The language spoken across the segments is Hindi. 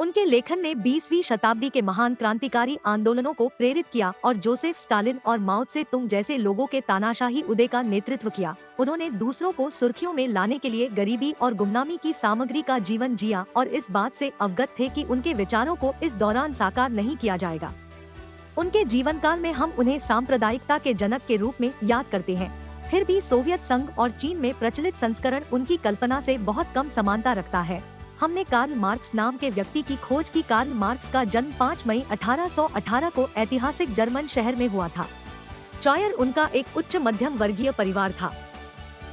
उनके लेखन ने 20वीं शताब्दी के महान क्रांतिकारी आंदोलनों को प्रेरित किया और जोसेफ स्टालिन और माओ त्से तुंग जैसे लोगों के तानाशाही उदय का नेतृत्व किया। उन्होंने दूसरों को सुर्खियों में लाने के लिए गरीबी और गुमनामी की सामग्री का जीवन जिया और इस बात से अवगत थे कि उनके विचारों को इस दौरान साकार नहीं किया जाएगा। उनके जीवन काल में हम उन्हें सांप्रदायिकता के जनक के रूप में याद करते हैं। फिर भी सोवियत संघ और चीन में प्रचलित संस्करण उनकी कल्पना से बहुत कम समानता रखता है। हमने कार्ल मार्क्स नाम के व्यक्ति की खोज की। कार्ल मार्क्स का जन्म 5 मई 1818 को ऐतिहासिक जर्मन शहर में हुआ था। ट्रायर उनका एक उच्च मध्यम वर्गीय परिवार था।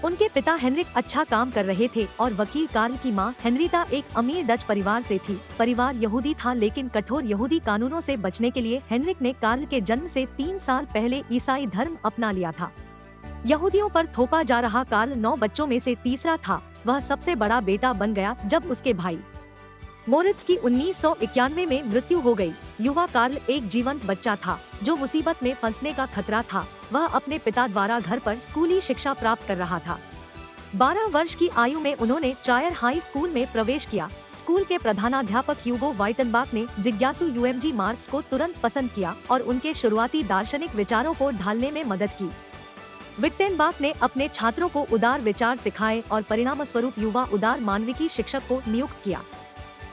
उनके पिता हेनरिक अच्छा काम कर रहे थे और वकील कार्ल की मां हेनरीटा एक अमीर डच परिवार से थी। परिवार यहूदी था, लेकिन कठोर यहूदी कानूनों से बचने के लिए हेनरिक ने कार्ल के जन्म से 3 साल पहले ईसाई धर्म अपना लिया था। यहूदियों पर थोपा जा रहा कार्ल 9 बच्चों में से तीसरा था। वह सबसे बड़ा बेटा बन गया जब उसके भाई मोरित्स की 1991 में मृत्यु हो गई। युवा कार्ल एक जीवंत बच्चा था जो मुसीबत में फंसने का खतरा था। वह अपने पिता द्वारा घर पर स्कूली शिक्षा प्राप्त कर रहा था। 12 वर्ष की आयु में उन्होंने ट्रायर हाई स्कूल में प्रवेश किया। स्कूल के प्रधानाध्यापक ह्यूगो वाइटनबाक ने जिज्ञासु यूएमजी मार्क्स को तुरंत पसंद किया और उनके शुरुआती दार्शनिक विचारों को ढालने में मदद की। विट्टेनबाक ने अपने छात्रों को उदार विचार सिखाए और परिणामस्वरूप युवा उदार मानविकी शिक्षक को नियुक्त किया।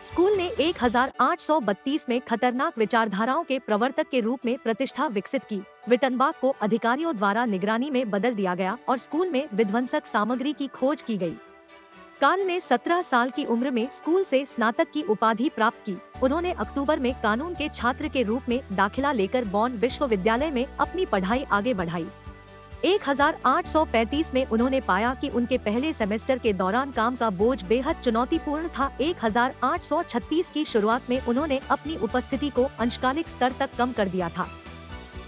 स्कूल ने 1832 में खतरनाक विचारधाराओं के प्रवर्तक के रूप में प्रतिष्ठा विकसित की। विट्टेनबाक को अधिकारियों द्वारा निगरानी में बदल दिया गया और स्कूल में विध्वंसक सामग्री की खोज की गई। कार्ल ने 17 साल की उम्र में स्कूल से स्नातक की उपाधि प्राप्त की। उन्होंने अक्टूबर में कानून के छात्र के रूप में दाखिला लेकर बॉन विश्वविद्यालय में अपनी पढ़ाई आगे बढ़ाई। 1835 में उन्होंने पाया कि उनके पहले सेमेस्टर के दौरान काम का बोझ बेहद चुनौतीपूर्ण था। 1836 की शुरुआत में उन्होंने अपनी उपस्थिति को अंशकालिक स्तर तक कम कर दिया था।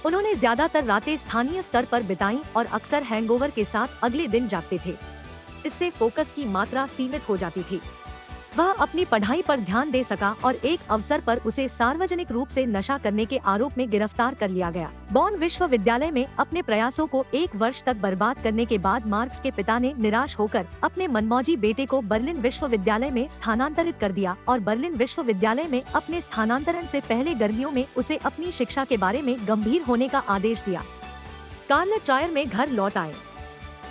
उन्होंने ज्यादातर रातें स्थानीय स्तर पर बिताई और अक्सर हैंगओवर के साथ अगले दिन जागते थे। इससे फोकस की मात्रा सीमित हो जाती थी। वह अपनी पढ़ाई पर ध्यान दे सका और एक अवसर पर उसे सार्वजनिक रूप से नशा करने के आरोप में गिरफ्तार कर लिया गया। बॉन विश्वविद्यालय में अपने प्रयासों को 1 वर्ष तक बर्बाद करने के बाद मार्क्स के पिता ने निराश होकर अपने मनमौजी बेटे को बर्लिन विश्वविद्यालय में स्थानांतरित कर दिया और बर्लिन विश्वविद्यालय में अपने स्थानांतरण से पहले गर्मियों में उसे अपनी शिक्षा के बारे में गंभीर होने का आदेश दिया। कार्ल ट्रायर में घर लौट आए।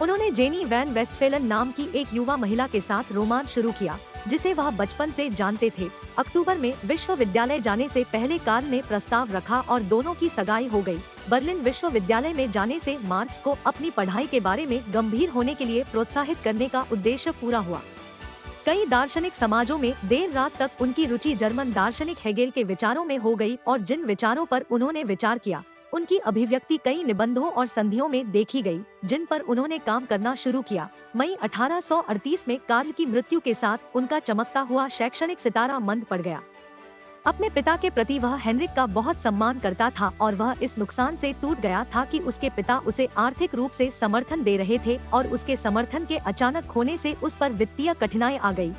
उन्होंने जेनी वैन वेस्टफेलन नाम की एक युवा महिला के साथ रोमांस शुरू किया जिसे वह बचपन से जानते थे। अक्टूबर में विश्वविद्यालय जाने से पहले कार्ल ने प्रस्ताव रखा और दोनों की सगाई हो गई। बर्लिन विश्वविद्यालय में जाने से मार्क्स को अपनी पढ़ाई के बारे में गंभीर होने के लिए प्रोत्साहित करने का उद्देश्य पूरा हुआ। कई दार्शनिक समाजों में देर रात तक उनकी रुचि जर्मन दार्शनिक हेगेल के विचारों में हो गई और जिन विचारों पर उन्होंने विचार किया उनकी अभिव्यक्ति कई निबंधों और संधियों में देखी गई जिन पर उन्होंने काम करना शुरू किया। मई 1838 में कार्ल की मृत्यु के साथ उनका चमकता हुआ शैक्षणिक सितारा मंद पड़ गया। अपने पिता के प्रति वह हेनरिक का बहुत सम्मान करता था और वह इस नुकसान से टूट गया था कि उसके पिता उसे आर्थिक रूप से समर्थन दे रहे थे और उसके समर्थन के अचानक खोने से उस पर वित्तीय कठिनाई आ गई।